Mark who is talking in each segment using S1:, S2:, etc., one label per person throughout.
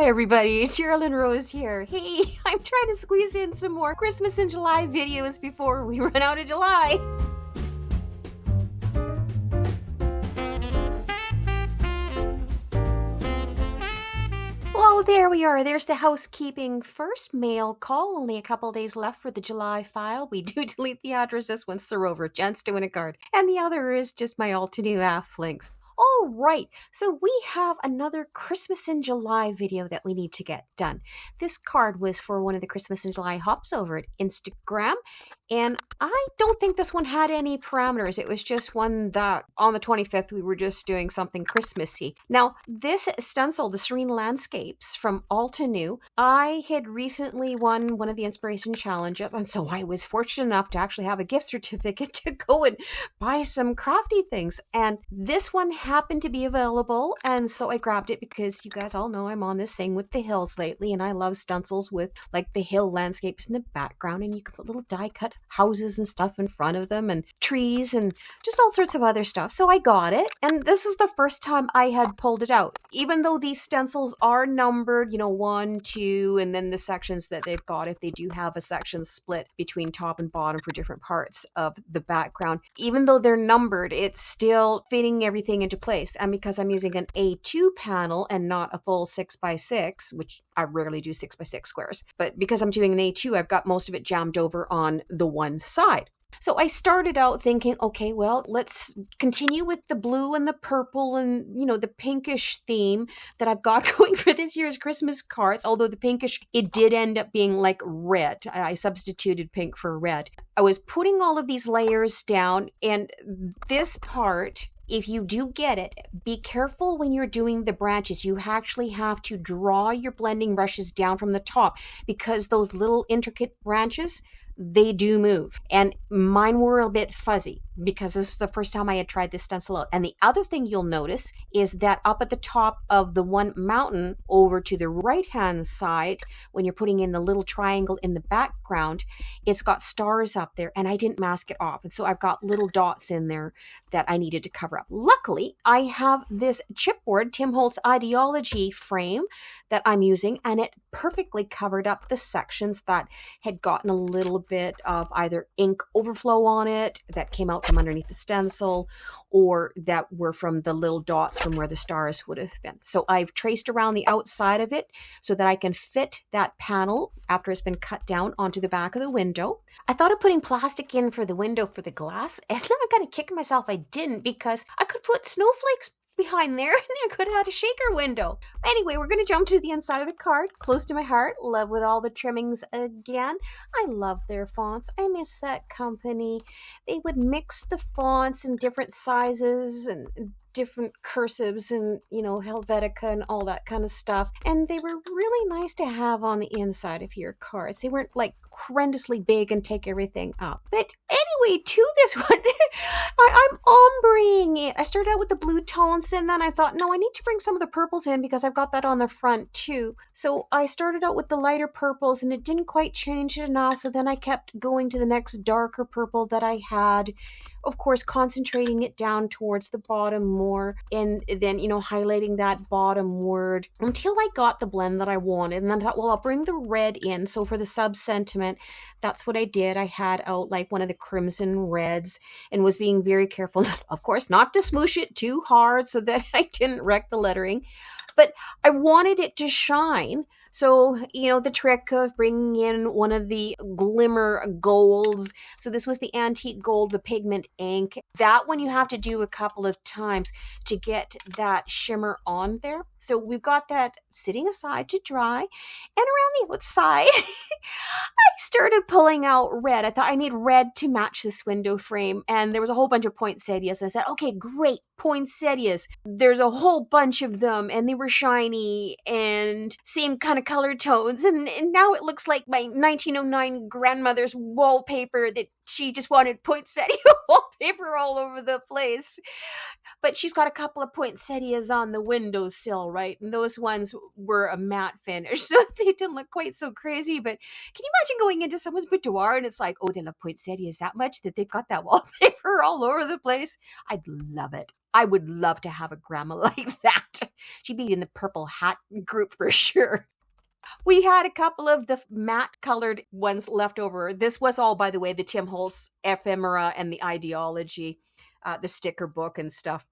S1: Hi everybody, Sherilyn Rose here. Hey, I'm trying to squeeze in some more Christmas in July videos before we run out of July. Well, there we are. There's the housekeeping first mail call. Only a couple days left for the July file. We do delete the addresses once they're over. Chance to win a card. And the other is just my Altenew links. All right, so we have another Christmas in July video that we need to get done. This card was for one of the Christmas in July hops over at Instagram, and I don't think this one had any parameters. It was just one that on the 25th we were just doing something Christmassy. Now, this stencil, the Serene Landscapes from Altenew, I had recently won one of the inspiration challenges, and so I was fortunate enough to actually have a gift certificate to go and buy some crafty things, and this one happened to be available, and so I grabbed it because you guys all know I'm on this thing with the hills lately, and I love stencils with like the hill landscapes in the background, and you can put little die cut houses and stuff in front of them, and trees and just all sorts of other stuff. So I got it, and this is the first time I had pulled it out, even though these stencils are numbered, 1, 2, and then the sections that they've got, if they do have a section split between top and bottom for different parts of the background, even though they're numbered, it's still fitting everything into place. And because I'm using an A2 panel and not a full 6x6, which I rarely do 6x6 squares, but because I'm doing an A2, I've got most of it jammed over on the one side. So I started out thinking, okay, well, let's continue with the blue and the purple and, the pinkish theme that I've got going for this year's Christmas cards. Although the pinkish, it did end up being like red. I substituted pink for red. I was putting all of these layers down, and this part, if you do get it, be careful when you're doing the branches. You actually have to draw your blending brushes down from the top, because those little intricate branches, they do move. And mine were a bit fuzzy because this is the first time I had tried this stencil out. And the other thing you'll notice is that up at the top of the one mountain over to the right hand side, when you're putting in the little triangle in the background, it's got stars up there, and I didn't mask it off. And so I've got little dots in there that I needed to cover up. Luckily, I have this chipboard Tim Holtz Idea-ology frame that I'm using, and it perfectly covered up the sections that had gotten a little bit of either ink overflow on it that came out from underneath the stencil, or that were from the little dots from where the stars would have been. So I've traced around the outside of it so that I can fit that panel after it's been cut down onto the back of the window. I thought of putting plastic in for the window for the glass, and then I kind of kicked myself I didn't, because I could put snowflakes behind there and I could have had a shaker window. Anyway, we're going to jump to the inside of the card, close to my heart. Love with all the trimmings again. I love their fonts. I miss that company. They would mix the fonts in different sizes and different cursives and, Helvetica and all that kind of stuff. And they were really nice to have on the inside of your cards. They weren't like horrendously big and take everything up. But anyway, to this one, I'm ombreing it. I started out with the blue tones, and then I thought, no, I need to bring some of the purples in because I've got that on the front too. So I started out with the lighter purples, and it didn't quite change it enough. So then I kept going to the next darker purple that I had. Of course, concentrating it down towards the bottom more, and then, highlighting that bottom word until I got the blend that I wanted. And then I thought, well, I'll bring the red in. So for the sub-sentiment, that's what I did. I had out like one of the crimson reds and was being very careful, of course, not to smoosh it too hard so that I didn't wreck the lettering. But I wanted it to shine. So, the trick of bringing in one of the glimmer golds. So this was the antique gold, the pigment ink. That one you have to do a couple of times to get that shimmer on there. So we've got that sitting aside to dry. And around the outside, I started pulling out red. I thought I need red to match this window frame. And there was a whole bunch of poinsettias. I said, okay, great, poinsettias. There's a whole bunch of them, and they were shiny and same kind of color tones. And now it looks like my 1909 grandmother's wallpaper that she just wanted poinsettia wallpaper all over the place. But she's got a couple of poinsettias on the windowsill, right? And those ones were a matte finish, so they didn't look quite so crazy. But can you imagine going into someone's boudoir and it's like, oh, they love poinsettias that much that they've got that wallpaper all over the place? I'd love it. I would love to have a grandma like that. She'd be in the purple hat group for sure. We had a couple of the matte colored ones left over. This was all, by the way, the Tim Holtz ephemera and the ideology, the sticker book and stuff.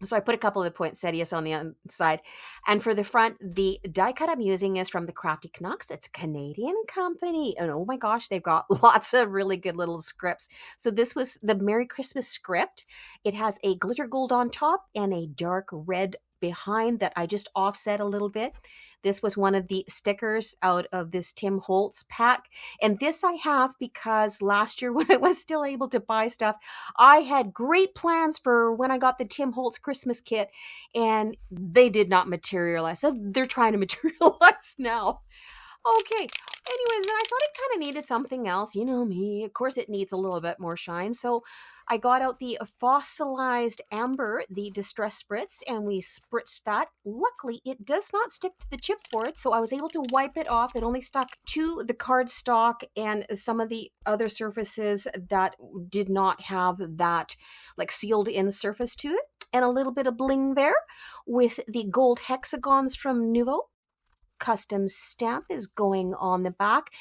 S1: So I put a couple of the poinsettias on the inside. And for the front, the die cut I'm using is from the Crafty Canucks. It's a Canadian company. And oh my gosh, they've got lots of really good little scripts. So this was the Merry Christmas script. It has a glitter gold on top and a dark red behind that I just offset a little bit. This was one of the stickers out of this Tim Holtz pack. And this I have because last year when I was still able to buy stuff, I had great plans for when I got the Tim Holtz Christmas kit, and they did not materialize. So they're trying to materialize now. Okay. Anyways, then I thought it kind of needed something else. You know me. Of course, it needs a little bit more shine. So I got out the fossilized amber, the distress spritz, and we spritzed that. Luckily, it does not stick to the chipboard, so I was able to wipe it off. It only stuck to the cardstock and some of the other surfaces that did not have that like sealed in surface to it. And a little bit of bling there with the gold hexagons from Nuvo. Custom stamp is going on the back.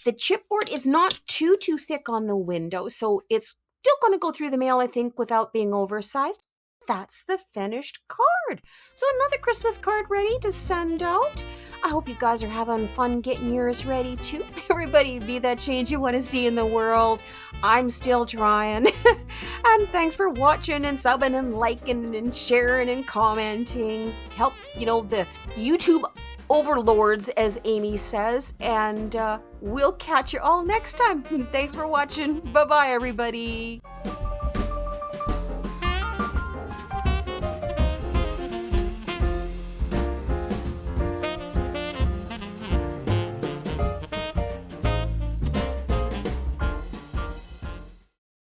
S1: The chipboard is not too thick on the window, so it's still going to go through the mail, I think, without being oversized. That's the finished card. So another Christmas card ready to send out. I hope you guys are having fun getting yours ready too. Everybody be that change you want to see in the world. I'm still trying. And thanks for watching and subbing and liking and sharing and commenting. Help, the YouTube overlords, as Amy says, and we'll catch you all next time. Thanks for watching. Bye-bye, everybody.